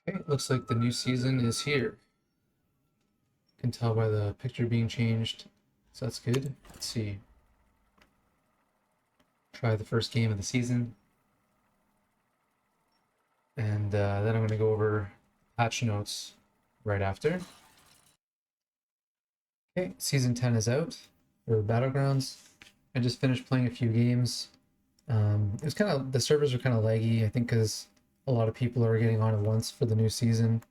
Okay, it looks like the new season is here. You can tell by the picture being changed, so that's good. Let's see. Try the first game of the season, and then I'm going to go over patch notes right after. Okay, season 10 is out for Battlegrounds. I just finished playing a few games. It was kind of, the servers are kind of laggy, I think, because a lot of people are getting on at once for the new season.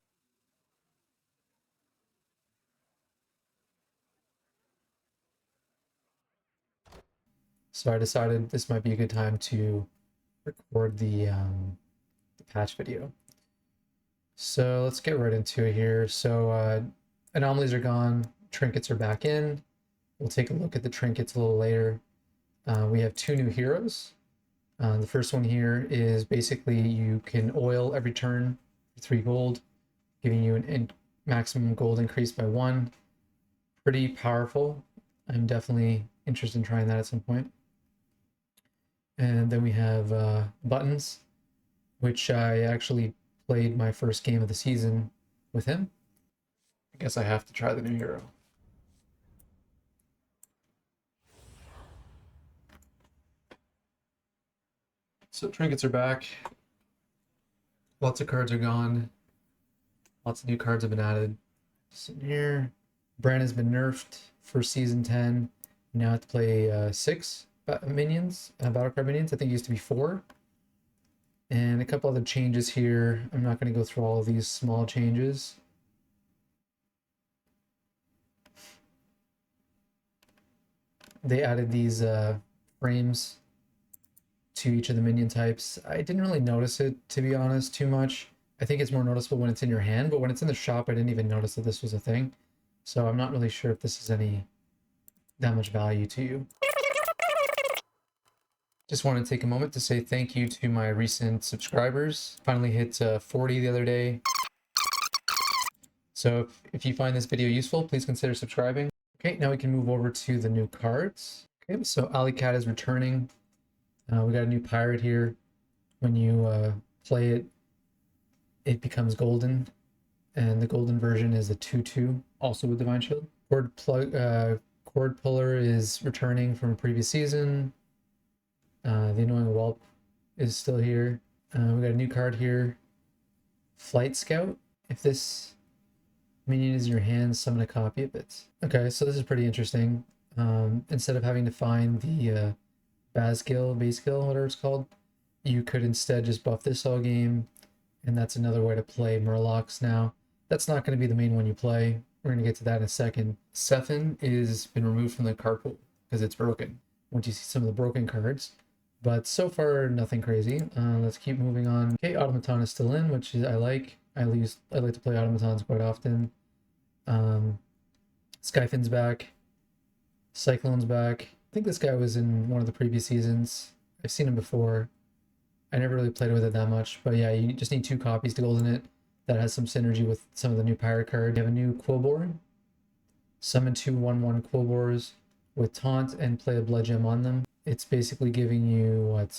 So I decided this might be a good time to record the patch video. So let's get right into it here. So anomalies are gone, trinkets are back in. We'll take a look at the trinkets a little later. We have two new heroes. The first one here is basically you can oil every turn for 3 gold, giving you an maximum gold increase by 1. Pretty powerful. I'm definitely interested in trying that at some point. And then we have buttons, which I actually played my first game of the season with him. I guess I have to try the new hero. So trinkets are back. Lots of cards are gone. Lots of new cards have been added. Just in here. Bran has been nerfed for season 10. You now have to play 6 minions, battle card minions. I think it used to be 4. And a couple other changes here. I'm not going to go through all of these small changes. They added these frames to each of the minion types. I didn't really notice it, to be honest, too much. I think it's more noticeable when it's in your hand, but when it's in the shop, I didn't even notice that this was a thing. So I'm not really sure if this is that much value to you. Just want to take a moment to say thank you to my recent subscribers. Finally hit 40 the other day. So if you find this video useful, please consider subscribing. Okay, now we can move over to the new cards. Okay, so Alley Cat is returning. We got a new pirate here. When you play it, it becomes golden. And the golden version is a 2/2, also with Divine Shield. Cord Puller is returning from a previous season. The Annoying Whelp is still here. We got a new card here. Flight Scout. If this minion is in your hand, summon a copy of it. Okay, so this is pretty interesting. Instead of having to find the base skill, whatever it's called, you could instead just buff this all game, and that's another way to play Murlocs now. That's not going to be the main one you play. We're going to get to that in a second. Sephin is been removed from the card pool because it's broken. Once you see some of the broken cards, but so far nothing crazy. Let's keep moving on. Okay, Automaton is still in, which I like. I like to play Automatons quite often. Skyfin's back. Cyclone's back. I think this guy was in one of the previous seasons. I've seen him before. I never really played with it that much, but yeah, you just need 2 copies to golden it. That has some synergy with some of the new pirate cards. You have a new Quillbor. Summon 2 1/1 Quillbors with taunt and play a blood gem on them. It's basically giving you what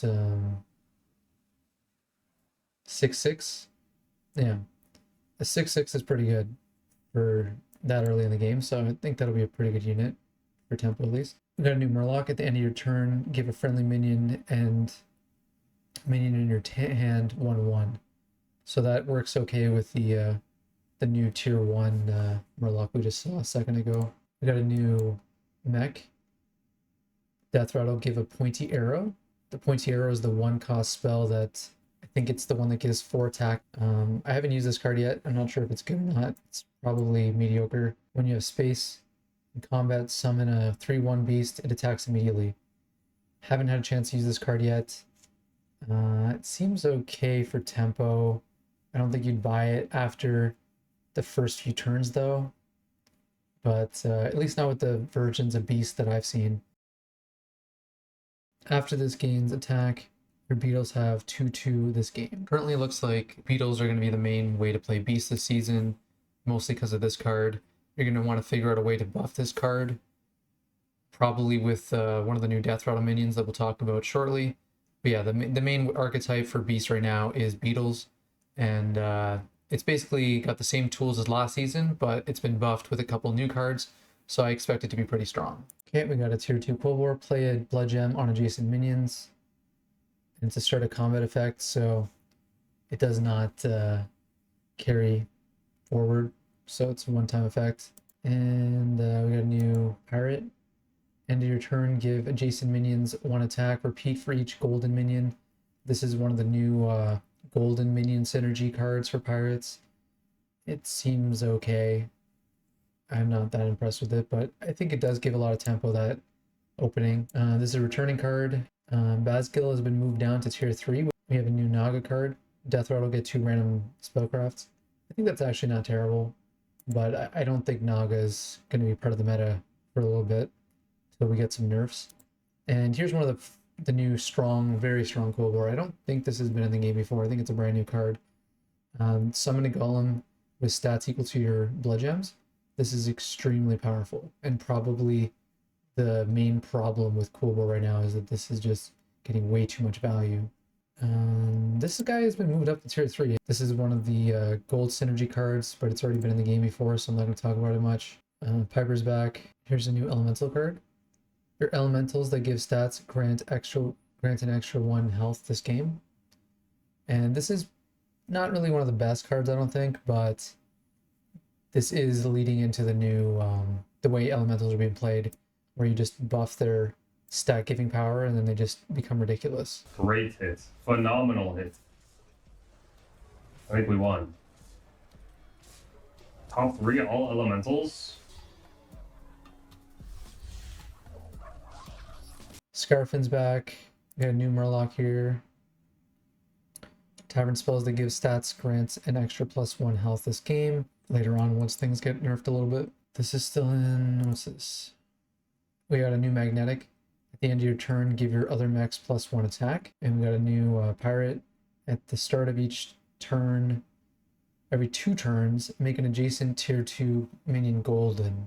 6/6. Yeah, a 6/6 is pretty good for that early in the game, so I think that'll be a pretty good unit for tempo at least. You got a new Murloc. At the end of your turn, give a friendly minion and minion in your hand 1/1. So that works okay with the new tier 1 Murloc we just saw a second ago. We got a new mech. Death Rattle, give a pointy arrow. The pointy arrow is the 1-cost spell that I think it's the one that gives 4 attack. I haven't used this card yet. I'm not sure if it's good or not. It's probably mediocre. When you have space in combat, summon a 3/1 beast. It attacks immediately. Haven't had a chance to use this card yet. It seems okay for tempo. I don't think you'd buy it after the first few turns though. But at least not with the versions of beast that I've seen. After this gains attack, your beetles have 2/2 this game. Currently it looks like beetles are going to be the main way to play beast this season, mostly because of this card. You're going to want to figure out a way to buff this card, probably with one of the new Death Rattle minions that we'll talk about shortly. But yeah, the main archetype for beast right now is beetles, and It's basically got the same tools as last season, but it's been buffed with a couple new cards, so I expect it to be pretty strong. Okay, we got a tier 2 Cold War, play a blood gem on adjacent minions. And it's a start a combat effect, so it does not carry forward, so it's a one-time effect. And we got a new pirate. End of your turn, give adjacent minions 1 attack, repeat for each golden minion. This is one of the new golden minion synergy cards for pirates. It seems okay. I'm not that impressed with it, but I think it does give a lot of tempo, that opening. This is a returning card. Basgil has been moved down to tier 3. We have a new Naga card. Death Rattle, get 2 random spellcrafts. I think that's actually not terrible, but I don't think Naga is going to be part of the meta for a little bit until we get some nerfs. And here's one of the new strong, very strong Cold War. I don't think this has been in the game before. I think it's a brand new card. Summon a golem with stats equal to your blood gems. This is extremely powerful, and probably the main problem with Cold War right now is that this is just getting way too much value. This guy has been moved up to tier 3. This is one of the gold synergy cards, but it's already been in the game before, so I'm not going to talk about it much. Piper's back. Here's a new elemental card. Your elementals that give stats grant an extra 1 health this game. And this is not really one of the best cards, I don't think, but this is leading into the new the way elementals are being played, where you just buff their stat giving power and then they just become ridiculous. Great hit. Phenomenal hit. I think we won. Top 3 all elementals. Scarfin's back. We got a new Murloc here. Tavern spells that give stats grants an extra +1 health this game. Later on, once things get nerfed a little bit. This is still in... what's this? We got a new magnetic. At the end of your turn, give your other mechs +1 attack. And we got a new pirate. At the start of each turn, every 2 turns, make an adjacent tier 2 minion golden.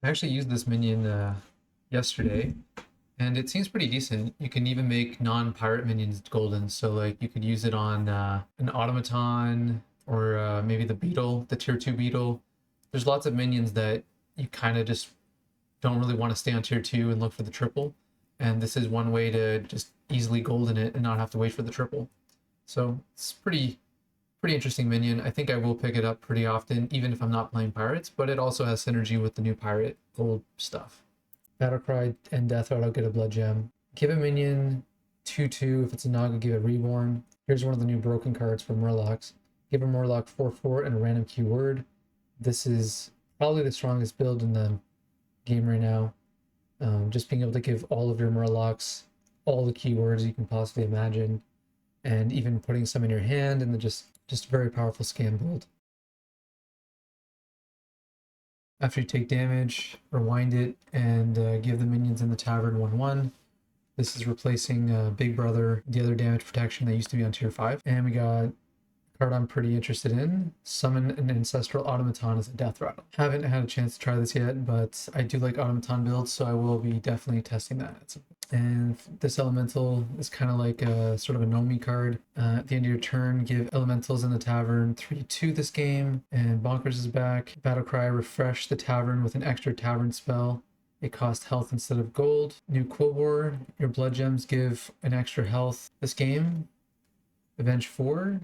I actually used this minion yesterday, and it seems pretty decent. You can even make non-pirate minions golden, so like you could use it on an automaton or maybe the beetle, the tier 2 beetle. There's lots of minions that you kind of just don't really want to stay on tier 2 and look for the triple, and this is one way to just easily golden it and not have to wait for the triple. So it's pretty interesting minion. I think I will pick it up pretty often, even if I'm not playing pirates, but it also has synergy with the new pirate gold stuff. Battlecry and Death Rattle get a blood gem. Give a minion 2/2. If it's a Naga, give it reborn. Here's one of the new broken cards for Murlocs. Give a Murloc 4/4 and a random keyword. This is probably the strongest build in the game right now. Just being able to give all of your Murlocs all the keywords you can possibly imagine, and even putting some in your hand, and just a very powerful scam build. After you take damage, rewind it and give the minions in the tavern 1/1. This is replacing Big Brother, the other damage protection that used to be on tier 5. And we got a card I'm pretty interested in. Summon an Ancestral Automaton as a Death Rattle. Haven't had a chance to try this yet, but I do like Automaton builds, so I will be definitely testing that. And this elemental is kind of like a sort of a Nomi card. At the end of your turn, give elementals in the tavern 3/2 this game. And Bonkers is back. Battlecry, refresh the tavern with an extra tavern spell. It costs health instead of gold. New Cold War, your blood gems give an extra health this game. Avenge 4.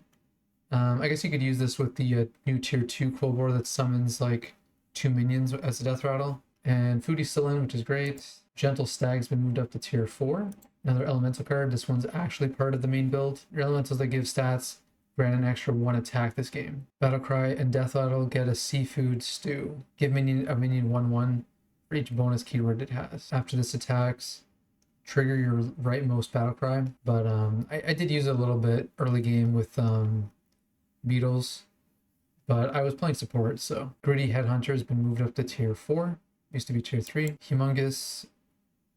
I guess you could use this with the new tier 2 Cold War that summons like 2 minions as a Death Rattle. And Foodie's still in, which is great. Gentle Stag's been moved up to tier 4. Another elemental card. This one's actually part of the main build. Your elementals that give stats grant an extra 1 attack this game. Battlecry and Death Rattle get a seafood stew. Give a minion 1/1 for each bonus keyword it has. After this attacks, trigger your rightmost Battlecry. But I did use it a little bit early game with beetles, but I was playing support, so Gritty Headhunter has been moved up to tier 4. Used to be tier 3. Humongous.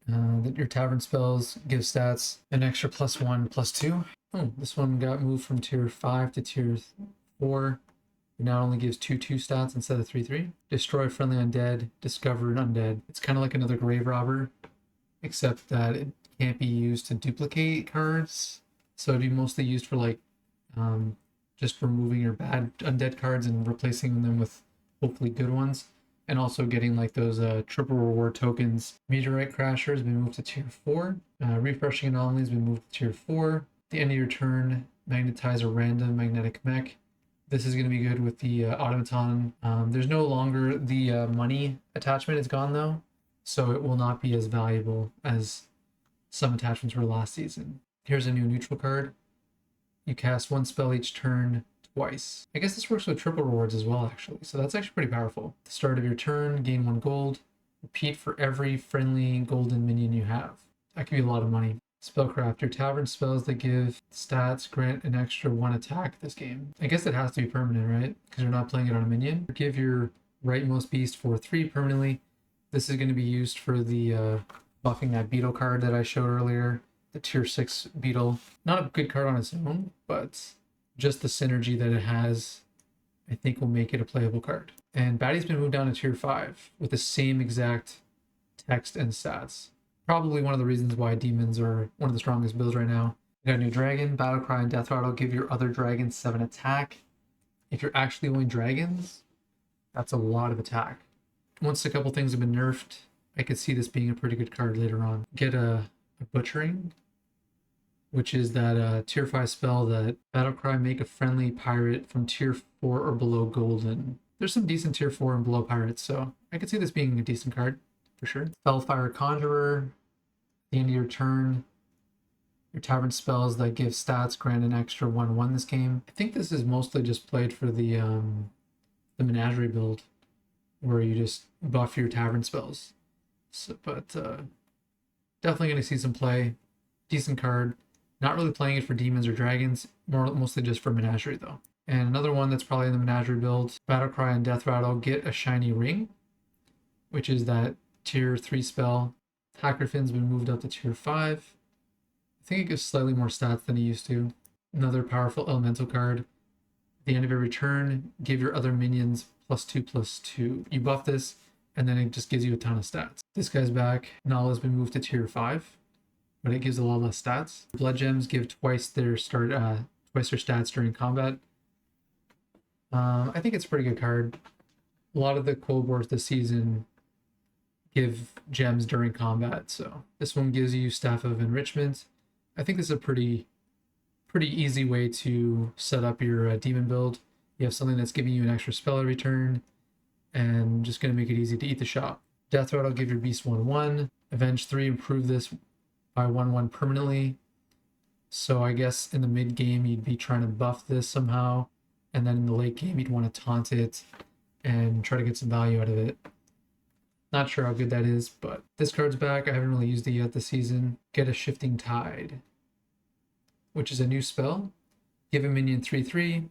Your tavern spells give stats an extra +1/+2. Oh, this one got moved from tier 5 to tier 4. It now only gives 2/2 stats instead of 3/3. Destroy friendly undead. Discover an undead. It's kind of like another grave robber, except that it can't be used to duplicate cards. So it'd be mostly used for like just removing your bad undead cards and replacing them with hopefully good ones. And also getting like those triple reward tokens. Meteorite Crasher has been moved to tier 4. Refreshing Anomalies has been moved to tier 4. At the end of your turn, magnetize a random magnetic mech. This is going to be good with the automaton. There's no longer the money attachment. It's gone though, so it will not be as valuable as some attachments were last season. Here's a new neutral card. You cast one spell each turn twice. I guess this works with triple rewards as well, actually. So that's actually pretty powerful. At the start of your turn, gain 1 gold. Repeat for every friendly golden minion you have. That could be a lot of money. Spellcraft. Your tavern spells that give stats grant an extra 1 attack this game. I guess it has to be permanent, right? Because you're not playing it on a minion. Give your rightmost beast for 3 permanently. This is going to be used for the buffing that beetle card that I showed earlier. The tier 6 beetle. Not a good card on its own, but just the synergy that it has, I think, will make it a playable card. And Battie's been moved down to tier 5 with the same exact text and stats. Probably one of the reasons why demons are one of the strongest builds right now. You got a new dragon, Battlecry and Death Rattle give your other dragons 7 attack. If you're actually only dragons, that's a lot of attack. Once a couple things have been nerfed, I could see this being a pretty good card later on. Get a Butchering, which is that tier 5 spell that Battlecry make a friendly pirate from tier 4 or below golden. There's some decent tier 4 and below pirates, so I could see this being a decent card for sure. Spellfire Conjurer. At the end of your turn, your tavern spells that give stats grant an extra 1/1 this game. I think this is mostly just played for the Menagerie build, where you just buff your tavern spells. So, but definitely going to see some play. Decent card. Not really playing it for demons or dragons, mostly just for Menagerie though. And another one that's probably in the Menagerie build, Battlecry and Death Rattle get a shiny ring, which is that tier 3 spell. Hackerfin's been moved up to tier 5. I think it gives slightly more stats than it used to. Another powerful elemental card. At the end of every turn, give your other minions +2/+2. You buff this, and then it just gives you a ton of stats. This guy's back. Nala's been moved to tier 5. But it gives a lot less stats. Blood gems give twice their stats during combat. I think it's a pretty good card. A lot of the Cold Wars this season give gems during combat, so this one gives you Staff of Enrichment. I think this is a pretty easy way to set up your demon build. You have something that's giving you an extra spell every turn, and just going to make it easy to eat the shop. Death Rattle give your beast 1/1. Avenge 3 improve this by 1/1 permanently. So I guess in the mid game you'd be trying to buff this somehow, and then in the late game you'd want to taunt it and try to get some value out of it. Not sure how good that is, but this card's back. I haven't really used it yet this season. Get a Shifting Tide, which is a new spell. Give a minion 3/3.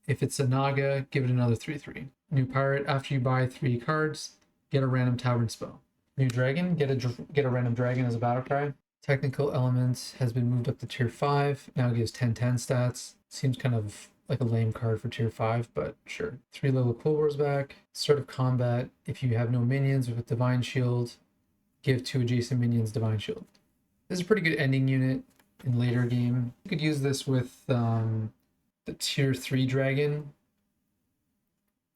If it's a Naga, give it another 3/3. New pirate, after you buy 3 cards, get a random tavern spell. New dragon, get a random dragon as a battle cry. Technical Elements has been moved up to tier 5. Now it gives 10/10 stats. Seems kind of like a lame card for tier 5, but sure. 3 level Cold War's back. Start of combat. If you have no minions with Divine Shield, give 2 adjacent minions Divine Shield. This is a pretty good ending unit in later game. You could use this with the tier 3 dragon.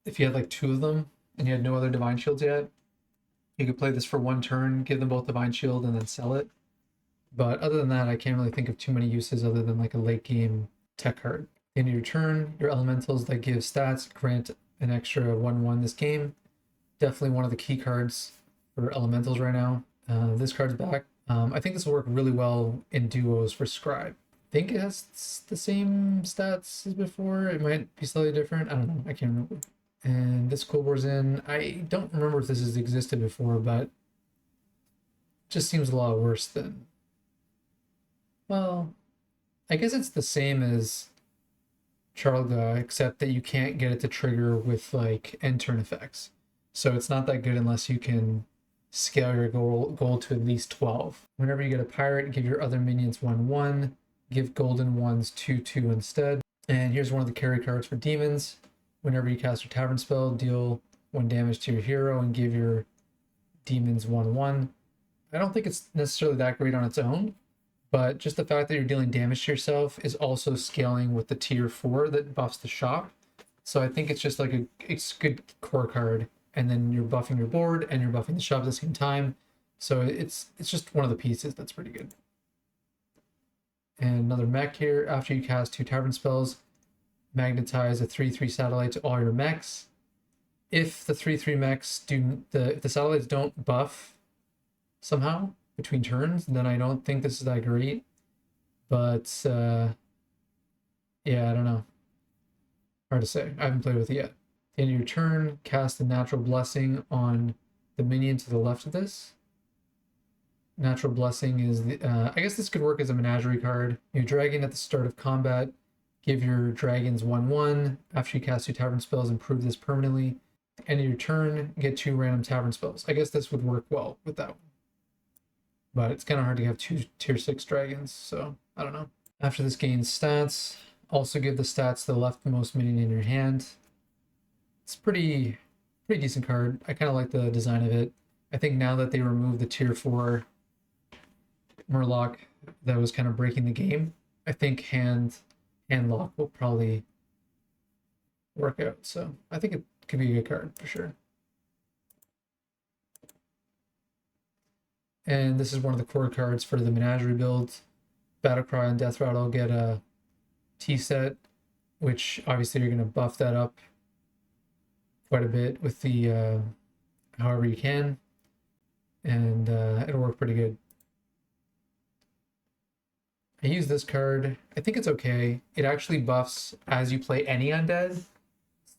If you had like 2 of them and you had no other Divine Shields yet, you could play this for 1 turn, give them both Divine Shield, and then sell it. But other than that, I can't really think of too many uses other than like a late game tech card. In your turn, your elementals that give stats grant an extra 1/1 this game. Definitely one of the key cards for elementals right now. This card's back. I think this will work really well in duos for Scribe. I think it has the same stats as before. It might be slightly different. I don't know. I can't remember. And this Cold War's in. I don't remember if this has existed before, but it just seems a lot worse than... Well, I guess it's the same as Charlga, except that you can't get it to trigger with like end turn effects. So it's not that good unless you can scale your goal to at least 12. Whenever you get a pirate, give your other minions 1/1. Give golden ones 2/2 instead. And here's one of the carry cards for demons. Whenever you cast your tavern spell, deal 1 damage to your hero and give your demons 1/1. I don't think it's necessarily that great on its own, but just the fact that you're dealing damage to yourself is also scaling with the tier 4 that buffs the shop. So I think it's just like it's a good core card, and then you're buffing your board and you're buffing the shop at the same time. So it's just one of the pieces that's pretty good. And another mech here. After you cast 2 tavern spells, magnetize a 3/3 satellite to all your mechs. If the 3/3 mechs if the satellites don't buff somehow between turns, then I don't think this is that great. But yeah, I don't know. Hard to say. I haven't played with it yet. At the end of your turn, cast a natural blessing on the minion to the left of this. Natural blessing is the I guess this could work as a menagerie card. Your dragon at the start of combat, give your dragons 1/1. After you cast 2 tavern spells, improve this permanently. At the end of your turn, get 2 random tavern spells. I guess this would work well with that one. But it's kind of hard to have 2 tier 6 dragons, so I don't know. After this gains stats, also give the stats to the leftmost minion in your hand. It's pretty decent card. I kind of like the design of it. I think now that they removed the tier 4 Murloc that was kind of breaking the game, I think hand lock will probably work out. So I think it could be a good card for sure. And this is one of the core cards for the menagerie build. Battlecry and Death Rattle get a T set, which obviously you're going to buff that up quite a bit with the however you can, and it'll work pretty good. I use this card. I think it's okay. It actually buffs as you play any undead,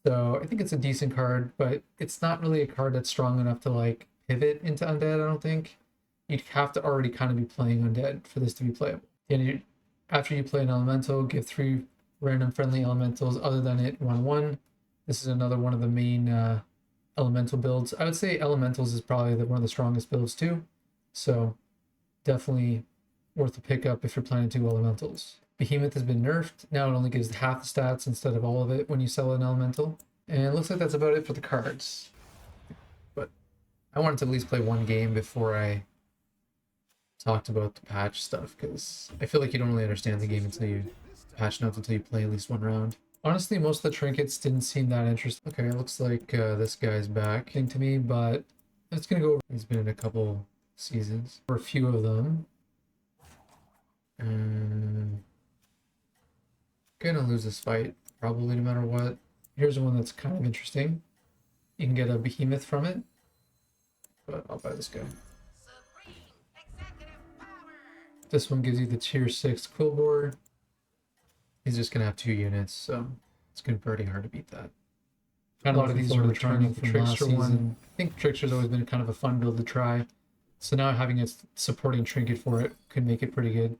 so I think it's a decent card, but it's not really a card that's strong enough to like pivot into undead. I don't think you'd have to already kind of be playing undead for this to be playable. And after you play an elemental, give 3 random friendly elementals other than it 1/1. This is another one of the main elemental builds. I would say elementals is probably one of the strongest builds too, so definitely worth a pickup if you're planning to go elementals. Behemoth has been nerfed. Now it only gives half the stats instead of all of it when you sell an elemental. And it looks like that's about it for the cards. But I wanted to at least play one game before I talked about the patch stuff, because I feel like you don't really understand the game until you patch notes, until you play at least one round. Honestly, most of the trinkets didn't seem that interesting. Okay, it looks like this guy's back to me, but it's gonna go over. He's been in a couple seasons, or a few of them. Gonna lose this fight probably no matter what. Here's one that's kind of interesting. You can get a behemoth from it, but I'll buy this guy. This one gives you the tier 6 quill board. He's just gonna have 2 units, so it's gonna be pretty hard to beat that. A lot of these are returning from Trickster one. I think Trickster's always been kind of a fun build to try. So now having a supporting trinket for it could make it pretty good.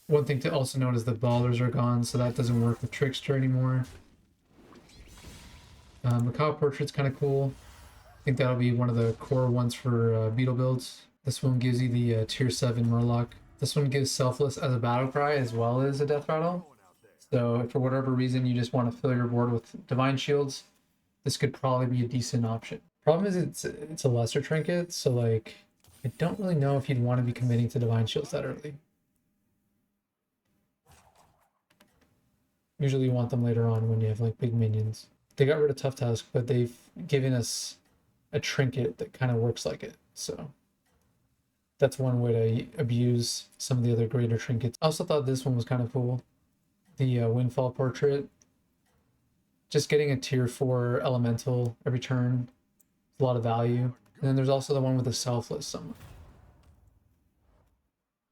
One thing to also note is the ballers are gone, so that doesn't work with Trickster anymore. Macabre Portrait's kind of cool. I think that'll be one of the core ones for beetle builds. This one gives you the tier 7 Murloc. This one gives Selfless as a battle cry as well as a death rattle. So if for whatever reason you just want to fill your board with divine shields, this could probably be a decent option. Problem is it's a lesser trinket, so like I don't really know if you'd want to be committing to divine shields that early. Usually you want them later on when you have like big minions. They got rid of Tough Tusk, but they've given us a trinket that kind of works like it. So that's one way to abuse some of the other greater trinkets. I also thought this one was kind of cool. The Windfall Portrait. Just getting a tier 4 elemental every turn is a lot of value. And then there's also the one with the Selfless somewhere.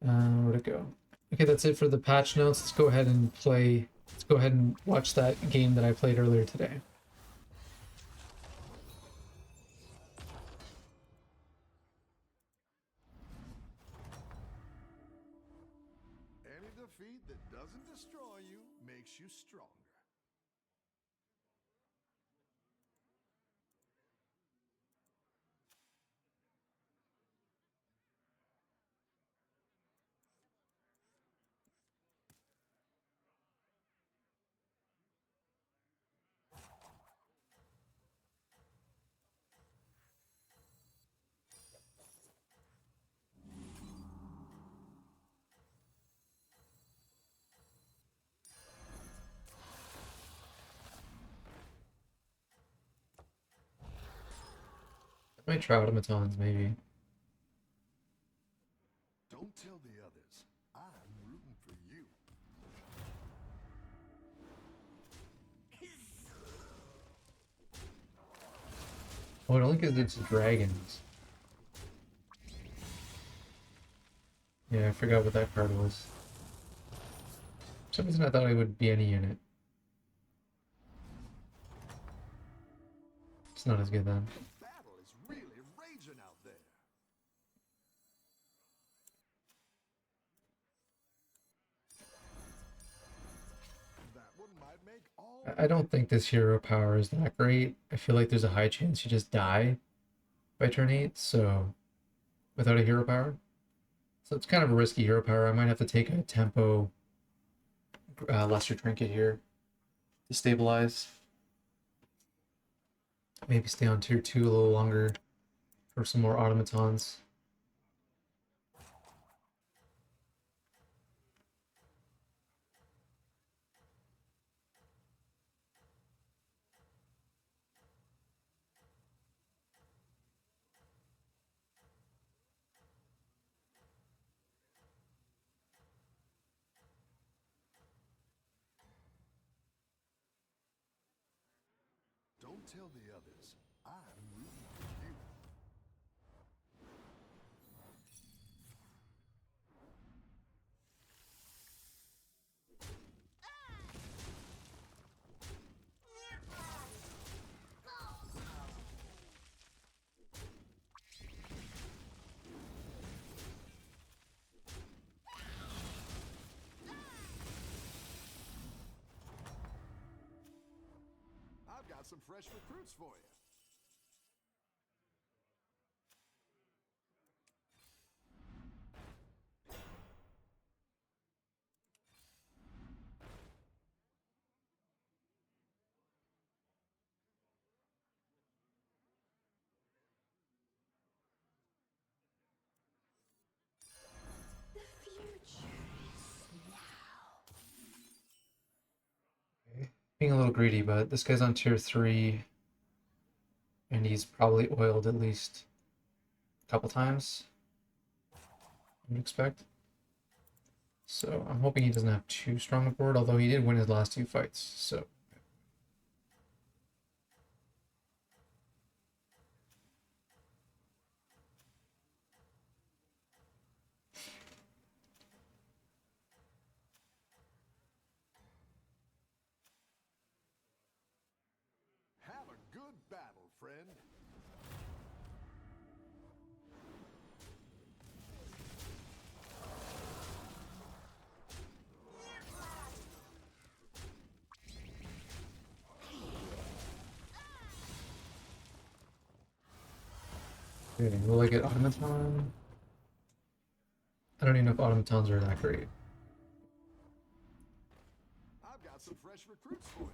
Where'd it go? Okay, that's it for the patch notes. Let's go ahead and play. Let's go ahead and watch that game that I played earlier today. Any defeat that doesn't destroy you makes you stronger. Might try automatons, maybe. Don't tell the others. I'm rooting for you. Oh, it only gives it to dragons. Yeah, I forgot what that card was. For some reason I thought it would be any unit. It's not as good then. Battle is really raging out there. That one might make all. I don't think this hero power is that great. I feel like there's a high chance you just die by turn 8, so without a hero power. So it's kind of a risky hero power. I might have to take a tempo lesser trinket here to stabilize. Maybe stay on tier 2 a little longer for some more automatons. Don't tell the others. I'm rooting for you. I've got some fresh recruits for you. The future is now. Okay. Being a little greedy, but this guy's on tier 3, and he's probably oiled at least a couple times, I would expect. So I'm hoping he doesn't have too strong a board, although he did win his last 2 fights, so. Have a good battle, friend. Okay, will I get automaton? I don't even know if automatons are that great. I've got some fresh recruits for you.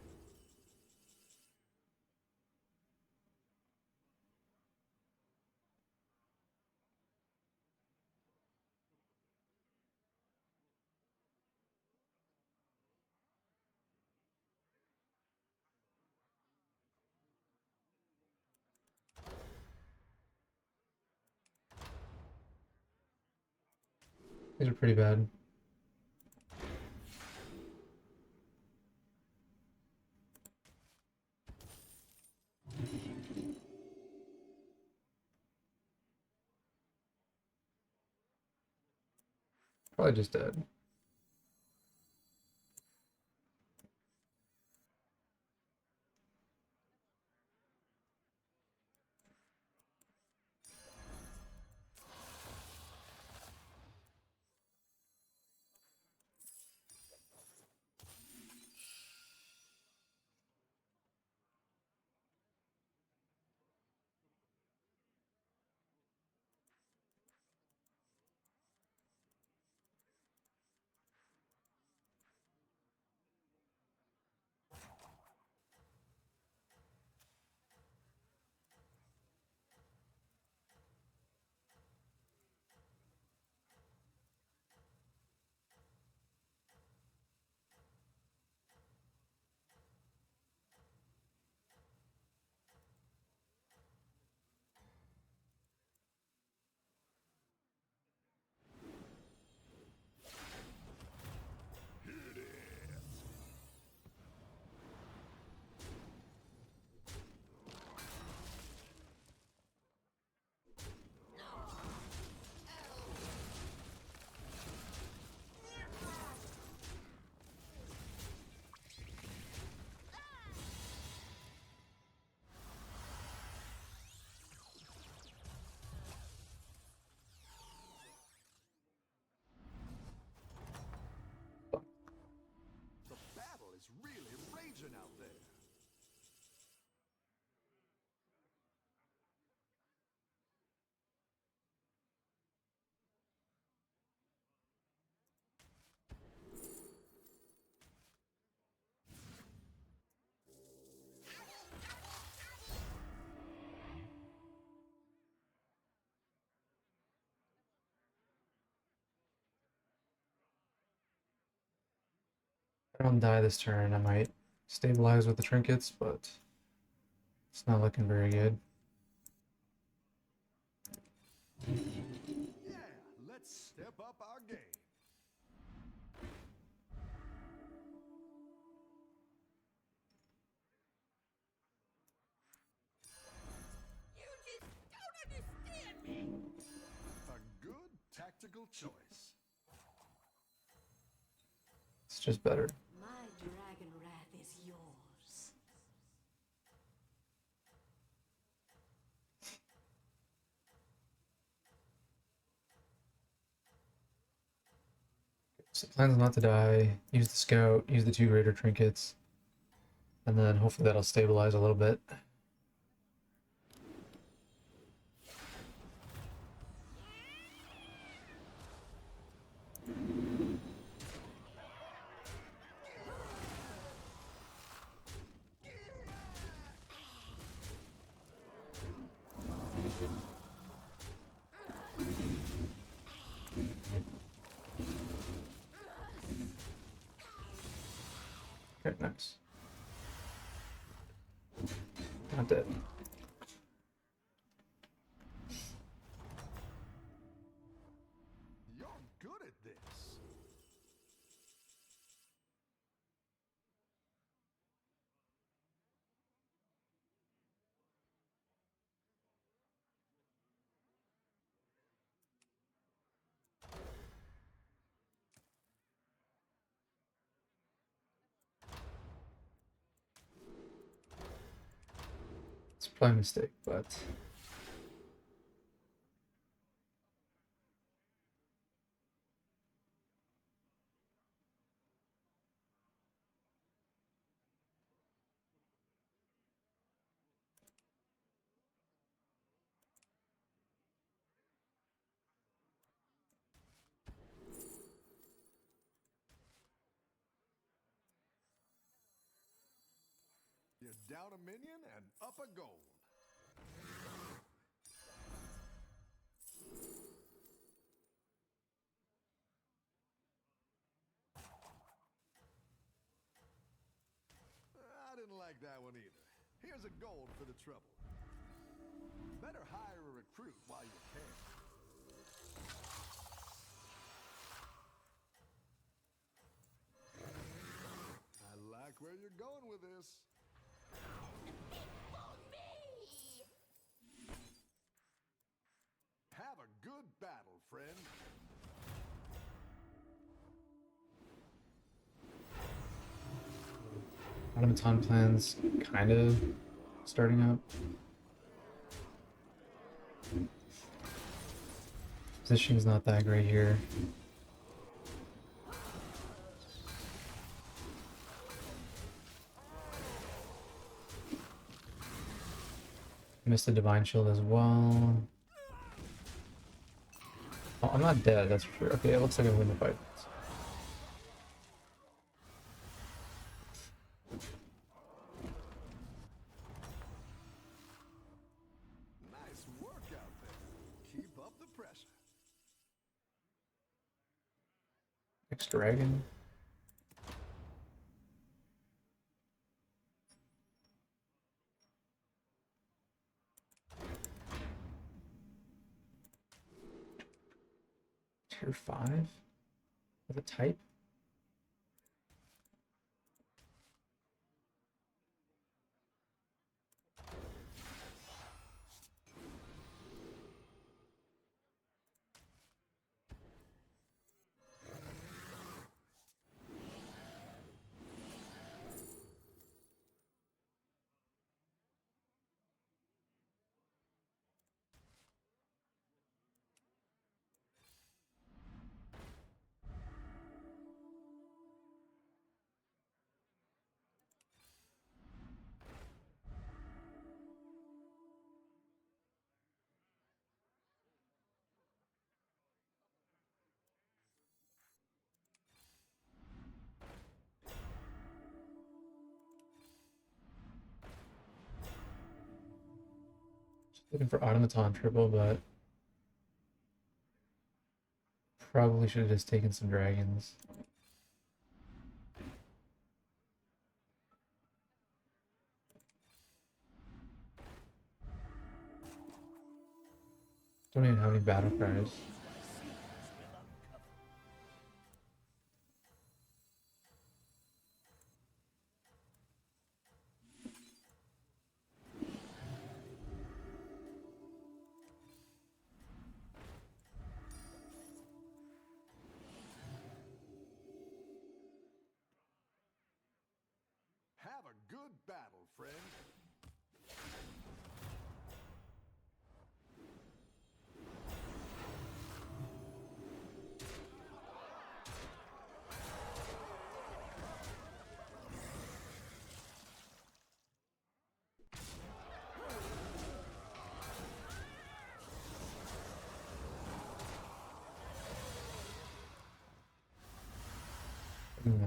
These are pretty bad. Probably just dead. really raging out there. If I don't die this turn, I might stabilize with the trinkets, but it's not looking very good. Yeah, let's step up our game. You just don't understand me! A good tactical choice. It's just better. My dragon wrath is yours. So the plan's not to die, use the scout, use the 2 greater trinkets, and then hopefully that'll stabilize a little bit. Okay, nice. Not dead. You're good at this. It's probably a mistake, but You're down a minion and up a gold. I didn't like that one either. Here's a gold for the trouble. Better hire a recruit while you can. I like where you're going with this. For me! Have a good battle, friend. automaton plans kind of starting up. Positioning's not that great here. Missed the divine shield as well. Oh, I'm not dead, that's for sure. Okay, it looks like I win the fight. Nice work out there. Keep up the pressure. Next dragon. Tier 5? With a type? Looking for automaton triple, but probably should have just taken some dragons. Don't even have any battle cries. Have a good battle, friend.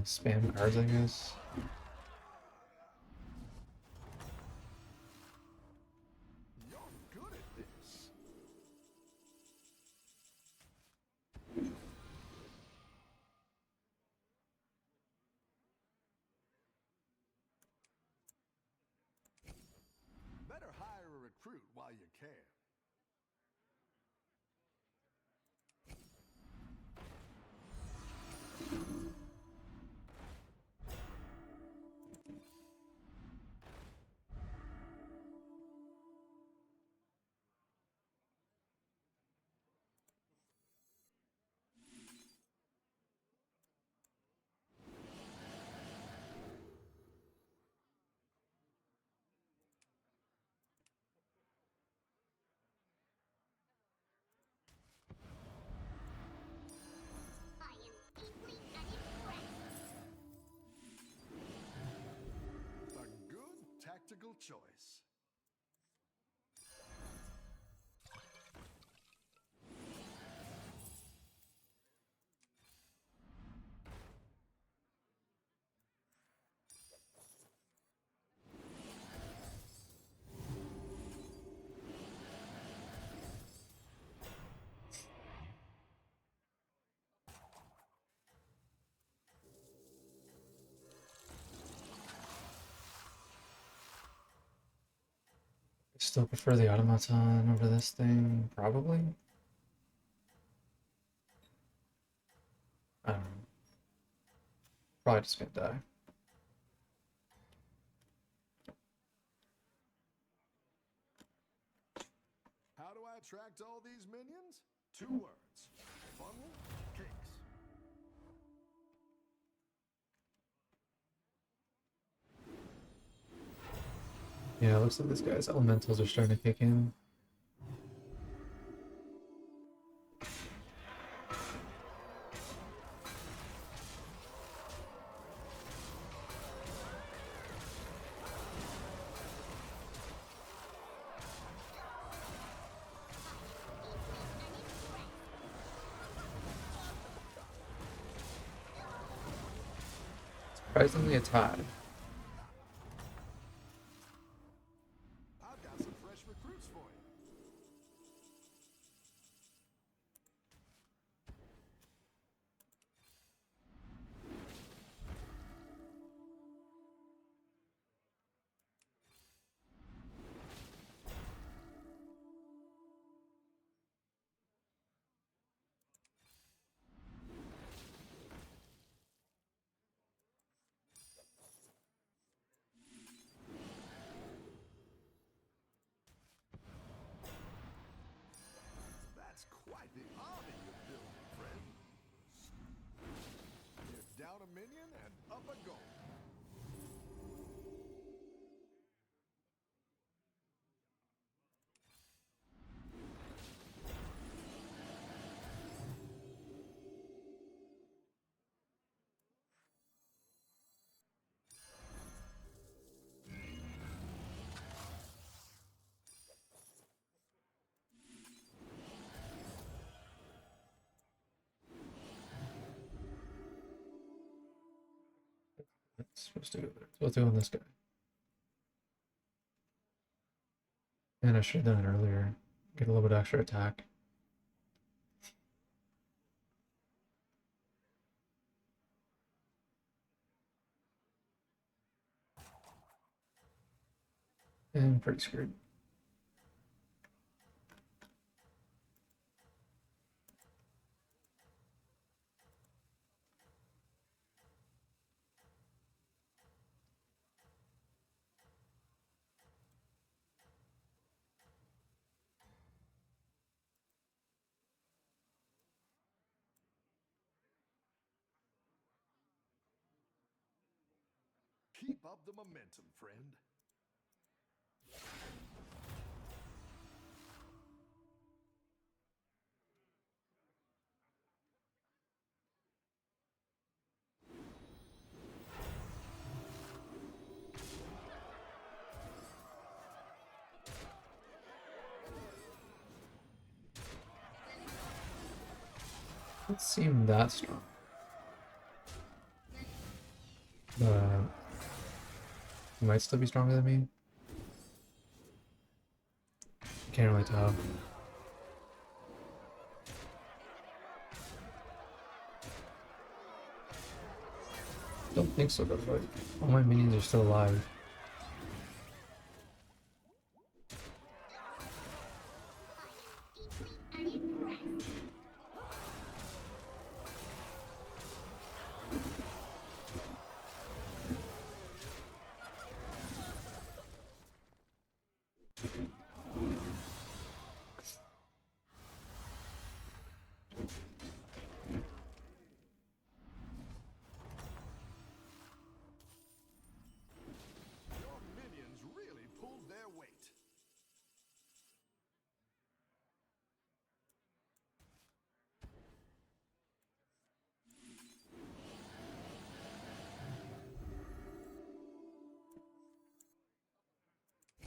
Spam cards, I guess. You're good at this. Better hire a recruit while you can. I am deeply unimpressed. A good tactical choice. Still prefer the automaton over this thing, probably. I don't know. Probably just gonna die. How do I attract all these minions? 2 words. Funnel cakes. Yeah, it looks like this guy's elementals are starting to kick in. Surprisingly, a tie. I've got some fresh recruits for you. That's quite the army you're building, friend. You're down a minion and up a goal. It's supposed to go there. So let's go on this guy. And I should have done it earlier. Get a little bit extra attack. And pretty screwed. Keep up the momentum, friend. Doesn't seem that strong. But he might still be stronger than me. Can't really tell. Don't think so, but all my minions are still alive. Your minions really pulled their weight.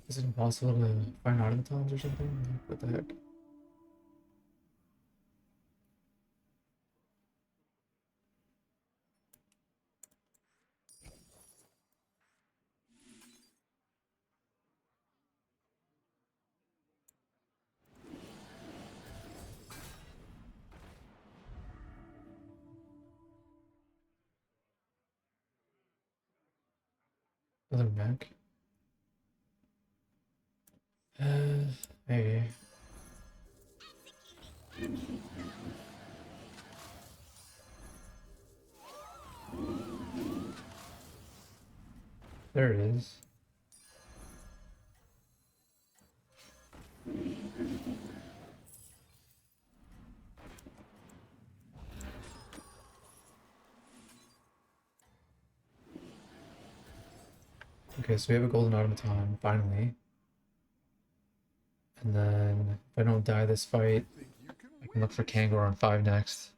Is it impossible to find automatons or something? What the heck? Another mech? Maybe. There it is. Okay, so we have a golden automaton, finally. And then, if I don't die this fight, Think you can I can win look for this? Kangor on 5 next.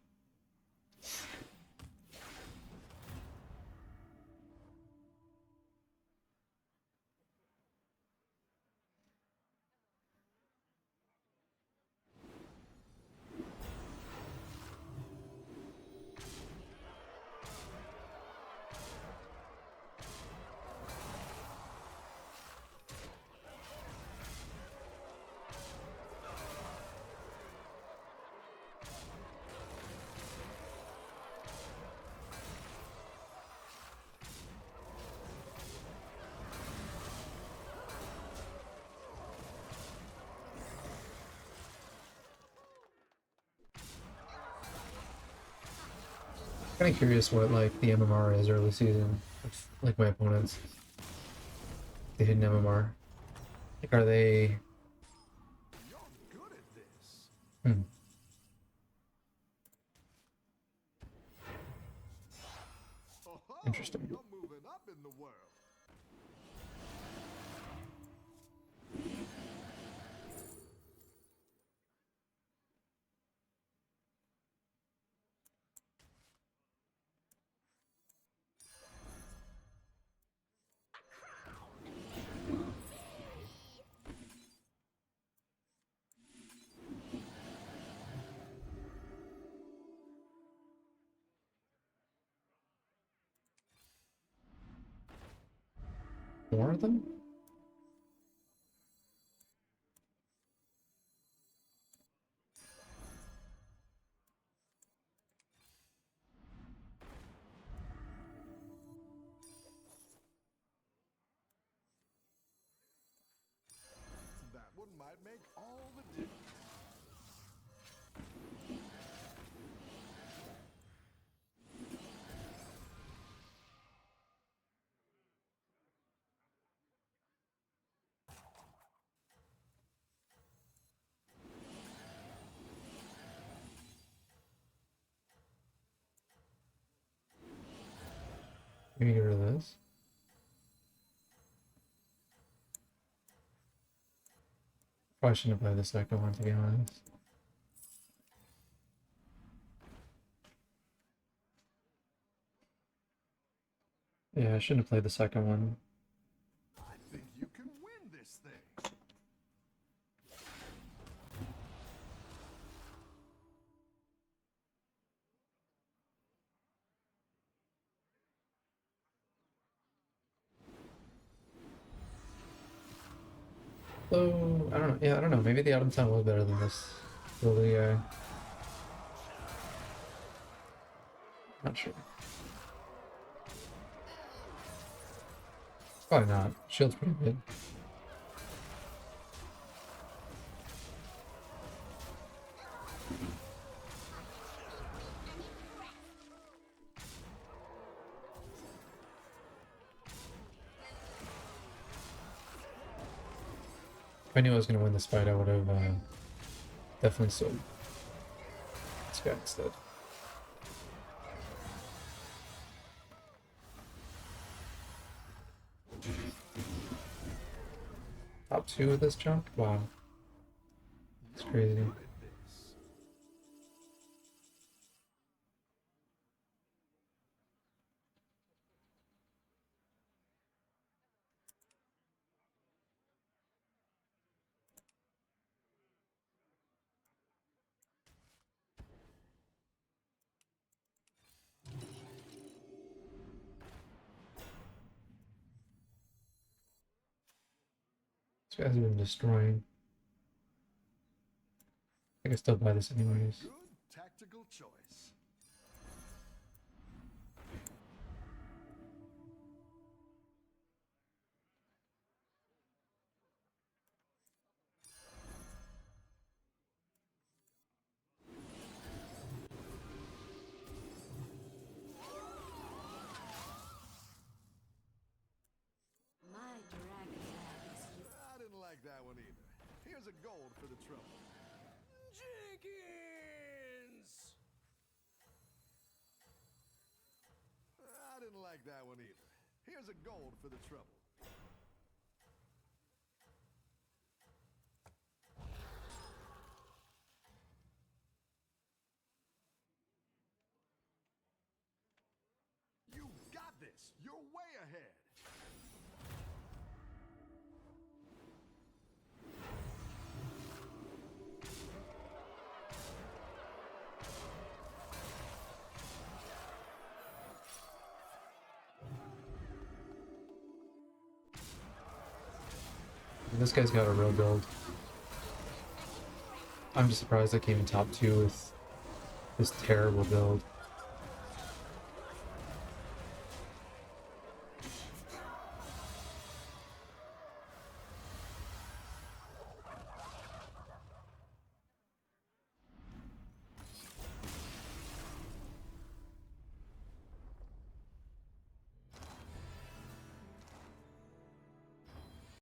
Kind of curious what like the MMR is early season, like my opponents. The hidden MMR. Like, are they? You're good at this. Hmm. Oh, Interesting. you're moving up in the world. More of them? Maybe get rid of this. Probably shouldn't have played the second one, to be honest. Yeah, I shouldn't have played the second one. I think you can win this thing. So, I don't know. Yeah, I don't know. Maybe the Autumn Town was better than this. Lily guy. Not sure. Probably not. Shield's pretty good. If I knew I was going to win this fight, I would have definitely sold this guy instead. Top 2 of this junk? Wow. It's crazy. Good at this. This guy's been destroying. I can still buy this anyways. Good tactical choice. My dragon is I didn't like that one either. Here's a gold for the trouble. Jenkins! I didn't like that one either. Here's a gold for the trouble. You got this! You're way ahead! This guy's got a real build. I'm just surprised I came in top 2 with this terrible build.